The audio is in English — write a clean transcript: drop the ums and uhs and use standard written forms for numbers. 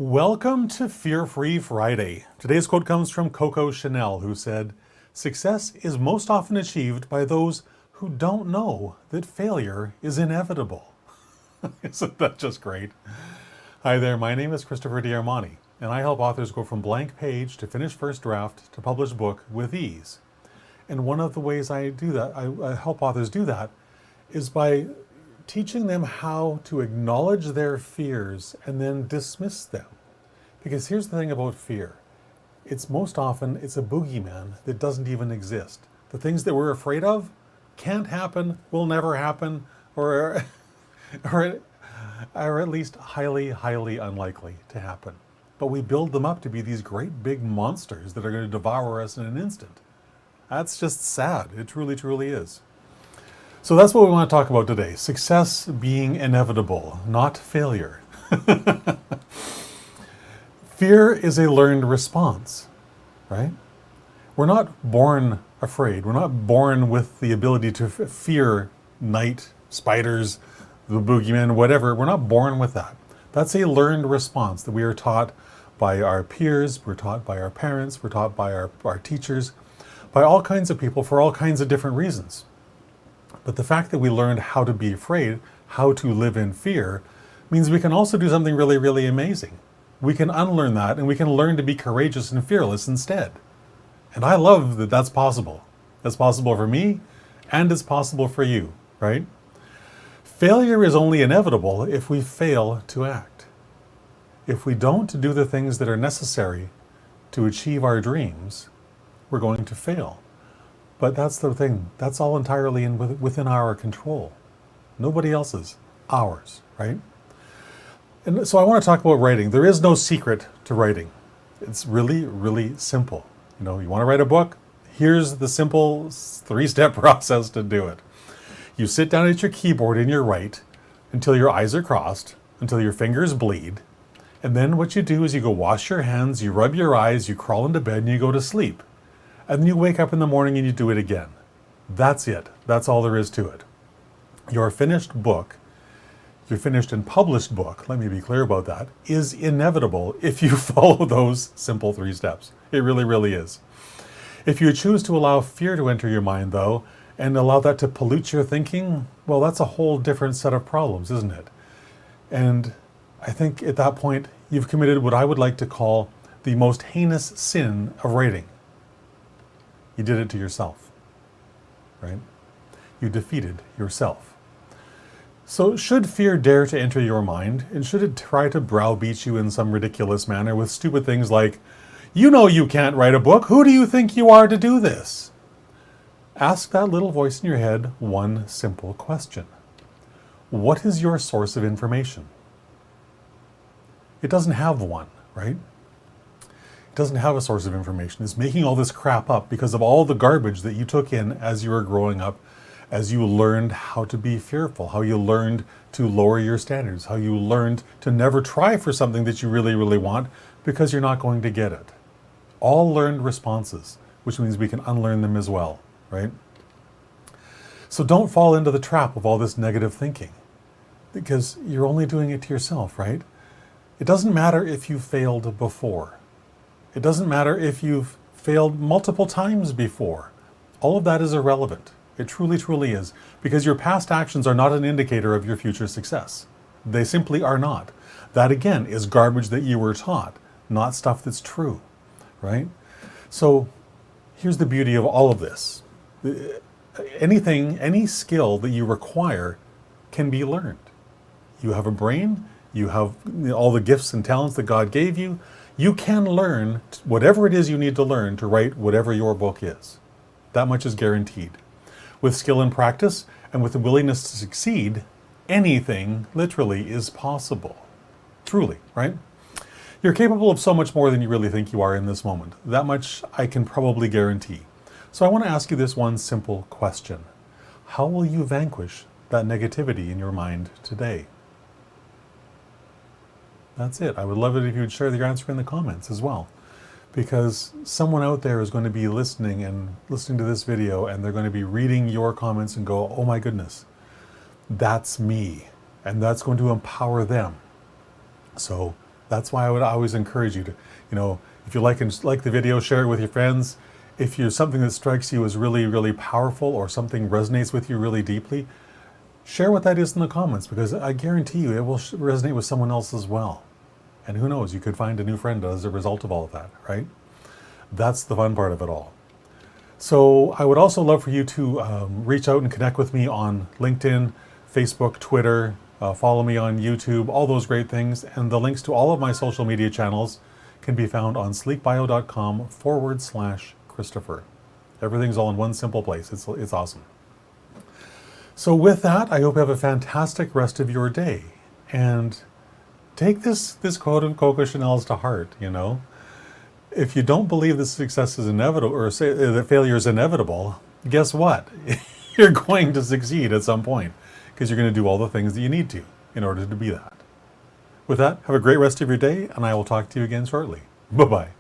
Welcome to Fear-Free Friday. Today's quote comes from Coco Chanel, who said, "Success is most often achieved by those who don't know that failure is inevitable." Isn't that just great? Hi there, my name is Christopher D'Armani, and I help authors go from blank page to finished first draft to published book with ease. And one of the ways I do that, I help authors do that, is by teaching them how to acknowledge their fears and then dismiss them. Because here's the thing about fear. It's most often, it's a boogeyman that doesn't even exist. The things that we're afraid of can't happen, will never happen, or are at least highly, highly unlikely to happen. But we build them up to be these great big monsters that are going to devour us in an instant. That's just sad. It truly, truly is. So that's what we want to talk about today. Success being inevitable, not failure. Fear is a learned response, right? We're not born afraid. We're not born with the ability to fear night, spiders, the boogeyman, whatever. We're not born with that. That's a learned response that we are taught by our peers, we're taught by our parents, we're taught by our teachers, by all kinds of people for all kinds of different reasons. But the fact that we learned how to be afraid, how to live in fear, means we can also do something really, really amazing. We can unlearn that and we can learn to be courageous and fearless instead. And I love that that's possible. That's possible for me and it's possible for you, right? Failure is only inevitable if we fail to act. If we don't do the things that are necessary to achieve our dreams, we're going to fail. But that's the thing. That's all entirely within our control. Nobody else's. Ours, right? And so I want to talk about writing. There is no secret to writing. It's really, really simple. You want to write a book? Here's the simple 3-step process to do it. You sit down at your keyboard and you write until your eyes are crossed, until your fingers bleed. And then what you do is you go wash your hands, you rub your eyes, you crawl into bed, and you go to sleep. And then you wake up in the morning and you do it again. That's it. That's all there is to it. Your finished book, your finished and published book, let me be clear about that, is inevitable if you follow those simple 3 steps. It really, really is. If you choose to allow fear to enter your mind, though, and allow that to pollute your thinking, well, that's a whole different set of problems, isn't it? And I think at that point, you've committed what I would like to call the most heinous sin of writing. You did it to yourself, right? You defeated yourself. So should fear dare to enter your mind, and should it try to browbeat you in some ridiculous manner with stupid things like, "You know you can't write a book, who do you think you are to do this?" Ask that little voice in your head one simple question. What is your source of information? It doesn't have one, right? Doesn't have a source of information. It's making all this crap up because of all the garbage that you took in as you were growing up, as you learned how to be fearful, how you learned to lower your standards, how you learned to never try for something that you really, really want because you're not going to get it. All learned responses, which means we can unlearn them as well, right? So don't fall into the trap of all this negative thinking because you're only doing it to yourself, right? It doesn't matter if you failed before. It doesn't matter if you've failed multiple times before. All of that is irrelevant. It truly, truly is. Because your past actions are not an indicator of your future success. They simply are not. That, again, is garbage that you were taught, not stuff that's true, right? So here's the beauty of all of this. Any skill that you require can be learned. You have a brain, you have all the gifts and talents that God gave you. You can learn whatever it is you need to learn to write whatever your book is. That much is guaranteed. With skill and practice, and with the willingness to succeed, anything literally is possible. Truly, right? You're capable of so much more than you really think you are in this moment. That much I can probably guarantee. So I want to ask you this one simple question. How will you vanquish that negativity in your mind today? That's it. I would love it if you would share your answer in the comments as well. Because someone out there is going to be listening to this video and they're going to be reading your comments and go, oh my goodness, that's me. And that's going to empower them. So That's why I would always encourage you to, if you like the video, share it with your friends. If you're something that strikes you as really, really powerful, or something resonates with you really deeply, share what that is in the comments, because I guarantee you it will resonate with someone else as well. And who knows, you could find a new friend as a result of all of that, right? That's the fun part of it all. So I would also love for you to reach out and connect with me on LinkedIn, Facebook, Twitter, follow me on YouTube, all those great things. And the links to all of my social media channels can be found on sleekbio.com/Christopher. Everything's all in one simple place. It's awesome. So with that, I hope you have a fantastic rest of your day. And take this quote of Coco Chanel's to heart, If you don't believe that success is inevitable, or say that failure is inevitable, guess what? You're going to succeed at some point, because you're going to do all the things that you need to in order to be that. With that, have a great rest of your day, and I will talk to you again shortly. Bye-bye.